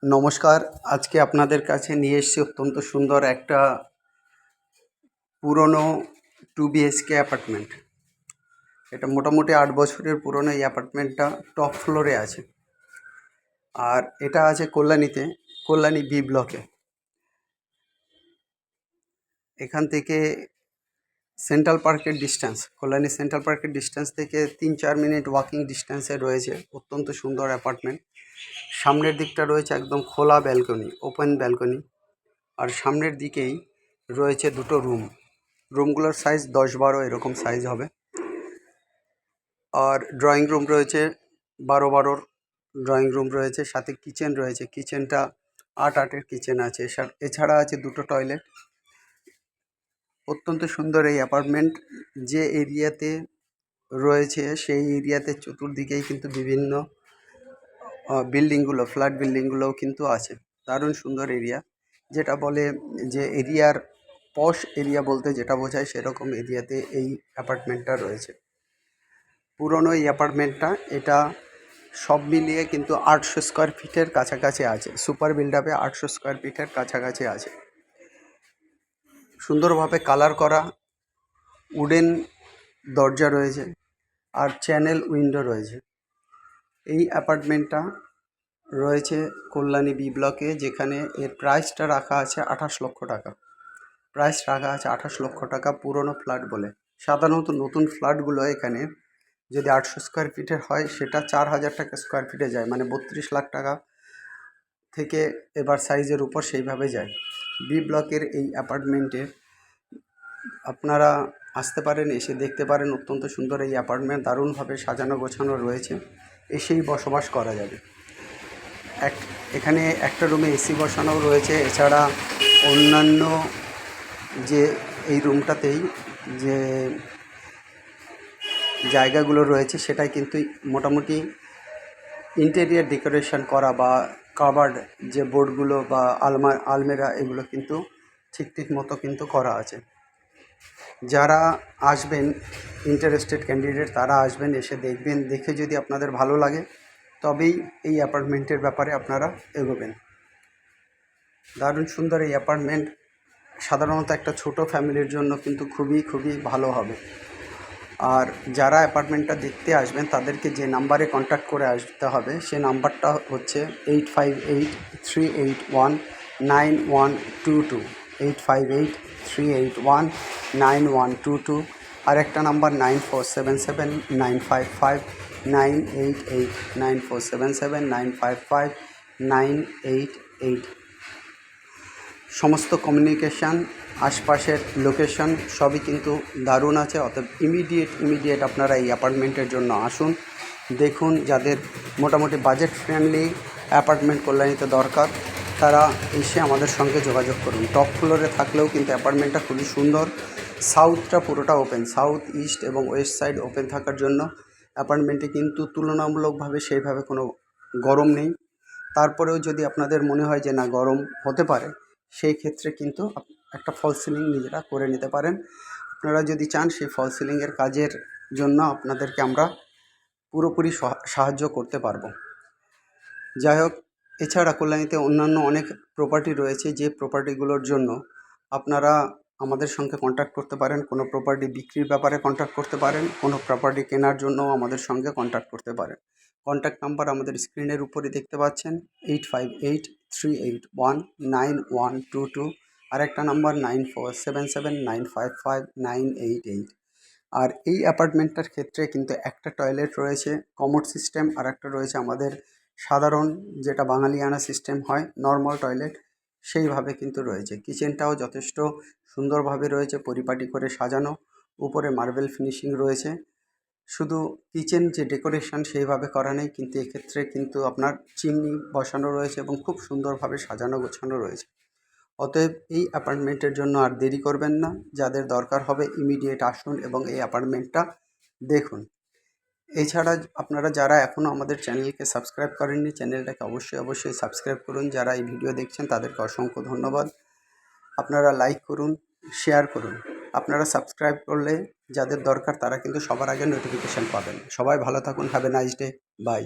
নমস্কার। আজকে আপনাদের কাছে নিয়ে এসেছি অত্যন্ত সুন্দর একটা পুরনো 2 BHK অ্যাপার্টমেন্ট। এটা মোটামুটি 8 বছরের পুরনো এই অ্যাপার্টমেন্টটা টপ ফ্লোরে আছে। আর এটা আছে কল্যাণীতে, কল্যাণী বি ব্লকে। এখান থেকে সেন্ট্রাল পার্কের ডিস্টেন্স, কল্যাণী সেন্ট্রাল পার্কের ডিস্টেন্স থেকে 3-4 মিনিট ওয়াকিং ডিস্টেন্সে রয়েছে অত্যন্ত সুন্দর অ্যাপার্টমেন্ট। সামনের দিকটা রয়েছে একদম খোলা ব্যালকনি, ওপেন ব্যালকনি। আর সামনের দিকেই রয়েছে দুটো রুমগুলোর সাইজ 10-12 এরকম সাইজ হবে। আর ড্রয়িং রুম রয়েছে 12-12 ড্রয়িং রুম রয়েছে, সাথে কিচেন রয়েছে। কিচেনটা 8-8-এর কিচেন আছে। এছাড়া আছে দুটো টয়লেট। অত্যন্ত সুন্দর এই অ্যাপার্টমেন্ট। যে এরিয়াতে রয়েছে সেই এরিয়াতে চতুর্দিকেই কিন্তু বিভিন্ন বিল্ডিংগুলো, ফ্ল্যাট বিল্ডিংগুলোও কিন্তু আছে। দারুণ সুন্দর এরিয়া, যেটা বলে যে এরিয়ার পশ এরিয়া বলতে যেটা বোঝায় সেরকম এরিয়াতে এই অ্যাপার্টমেন্টটা রয়েছে। পুরনো এই অ্যাপার্টমেন্টটা, এটা সব মিলিয়ে কিন্তু 800 স্কোয়ার ফিটের কাছাকাছি আছে। সুপার বিল্ডআপে 800 স্কোয়ার ফিটের কাছাকাছি আছে। সুন্দরভাবে কালার করা উডেন দরজা রয়েছে আর চ্যানেল উইন্ডো রয়েছে। এই অ্যাপার্টমেন্টটা রয়েছে কল্যাণী বি ব্লকে, যেখানে এর প্রাইসটা রাখা আছে 28 লক্ষ টাকা। প্রাইস রাখা আছে 28 লক্ষ টাকা পুরনো ফ্ল্যাট বলে। সাধারণত নতুন ফ্ল্যাটগুলো এখানে যদি 800 স্কোয়ার ফিটের হয় সেটা 4,000 টাকা স্কোয়ার ফিটে যায়, মানে 32 লাখ টাকা থেকে এবার সাইজের উপর সেইভাবে যায়। বি ব্লকের এই অ্যাপার্টমেন্টে আপনারা আসতে পারেন, এসে দেখতে পারেন। অত্যন্ত সুন্দর এই অ্যাপার্টমেন্ট, দারুণভাবে সাজানো গোছানো রয়েছে, এসেই বসবাস করা যাবে। এখানে একটা রুমে এসি বসানো রয়েছে। এছাড়া অন্যান্য যে এই রুমটাতেই যে জায়গাগুলো রয়েছে সেটাই কিন্তু মোটামুটি ইন্টেরিয়ার ডেকোরেশন করা, বা কাভার্ড যে বোর্ডগুলো বা আলমেরা, এগুলো কিন্তু ঠিক মতো কিন্তু করা আছে। যারা আসবেন, ইন্টারেস্টেড ক্যান্ডিডেট, তারা আসবেন, এসে দেখবেন। দেখে যদি আপনাদের ভালো লাগে তবেই এই অ্যাপার্টমেন্টের ব্যাপারে আপনারা এগোবেন। দারুণ সুন্দর এই অ্যাপার্টমেন্ট সাধারণত একটা ছোট ফ্যামিলির জন্য কিন্তু খুবই ভালো হবে। আর যারা অ্যাপার্টমেন্টটা দেখতে আসবেন তাদেরকে যে নাম্বারে কন্ট্যাক্ট করে আসতে হবে, সে নাম্বারটা হচ্ছে 8583819122, 8583819122। আর একটা নাম্বার 9477955988, 9477955988। সমস্ত কমিউনিকেশান, আশপাশের লোকেশন সবই কিন্তু দারুণ আছে। অতএব ইমিডিয়েট আপনারা এই অ্যাপার্টমেন্টের জন্য আসুন, দেখুন। যাদের মোটামুটি বাজেট ফ্রেন্ডলি অ্যাপার্টমেন্ট কল্যাণীতে দরকার, তারা এসে আমাদের সঙ্গে যোগাযোগ করুন। টপ ফ্লোরে থাকলেও কিন্তু অ্যাপার্টমেন্টটা খুবই সুন্দর। সাউথটা পুরোটা ওপেন, সাউথ, ইস্ট এবং ওয়েস্ট সাইড ওপেন থাকার জন্য অ্যাপার্টমেন্টে কিন্তু তুলনামূলকভাবে সেইভাবে কোনো গরম নেই। তারপরেও যদি আপনাদের মনে হয় যে না, গরম হতে পারে, সেই ক্ষেত্রে কিন্তু একটা ফল সিলিং নিজেরা করে নিতে পারেন। আপনারা যদি চান সেই ফল সিলিংয়ের কাজের জন্য আপনাদেরকে আমরা পুরোপুরি সাহায্য করতে পারবো। যাই হোক, এছাড়া কল্যাণীতে অন্যান্য অনেক প্রপার্টি রয়েছে, যে প্রপার্টিগুলোর জন্য আপনারা আমাদের সঙ্গে কন্ট্যাক্ট করতে পারেন। কোনো প্রপার্টি বিক্রির ব্যাপারে কন্ট্যাক্ট করতে পারেন, কোনো প্রপার্টি কেনার জন্য আমাদের সঙ্গে কন্ট্যাক্ট করতে পারেন। কন্ট্যাক্ট নাম্বার আমাদের স্ক্রিনের উপরে দেখতে পাচ্ছেন, 8583819122। আর একটা নাম্বার 9477955988। আর এই অ্যাপার্টমেন্টটার ক্ষেত্রে কিন্তু একটা টয়লেট রয়েছে কমোড সিস্টেম, আর একটা রয়েছে আমাদের সাধারণ যেটা বাঙালিয়ানা সিস্টেম হয়, নর্মাল টয়লেট, সেইভাবে কিন্তু রয়েছে। কিচেনটাও যথেষ্ট সুন্দরভাবে রয়েছে, পরিপাটি করে সাজানো, উপরে মার্বেল ফিনিশিং রয়েছে। শুধু কিচেন যে ডেকোরেশন সেইভাবে করা নেই, কিন্তু এক্ষেত্রে কিন্তু আপনার চিমনি বসানো রয়েছে এবং খুব সুন্দরভাবে সাজানো গোছানো রয়েছে। অতএব এই অ্যাপার্টমেন্টের জন্য আর দেরি করবেন না। যাদের দরকার হবে ইমিডিয়েট আসুন এবং এই অ্যাপার্টমেন্টটা দেখুন। এছাড়া আপনারা যারা এখনও আমাদের চ্যানেলকে সাবস্ক্রাইব করেননি, চ্যানেলটাকে অবশ্যই সাবস্ক্রাইব করুন। যারা এই ভিডিও দেখছেন তাদেরকে অসংখ্য ধন্যবাদ। আপনারা লাইক করুন, শেয়ার করুন। আপনারা সাবস্ক্রাইব করলে যাদের দরকার তারা কিন্তু সবার আগে নোটিফিকেশান পাবেন। সবাই ভালো থাকুন। Have a nice day. By.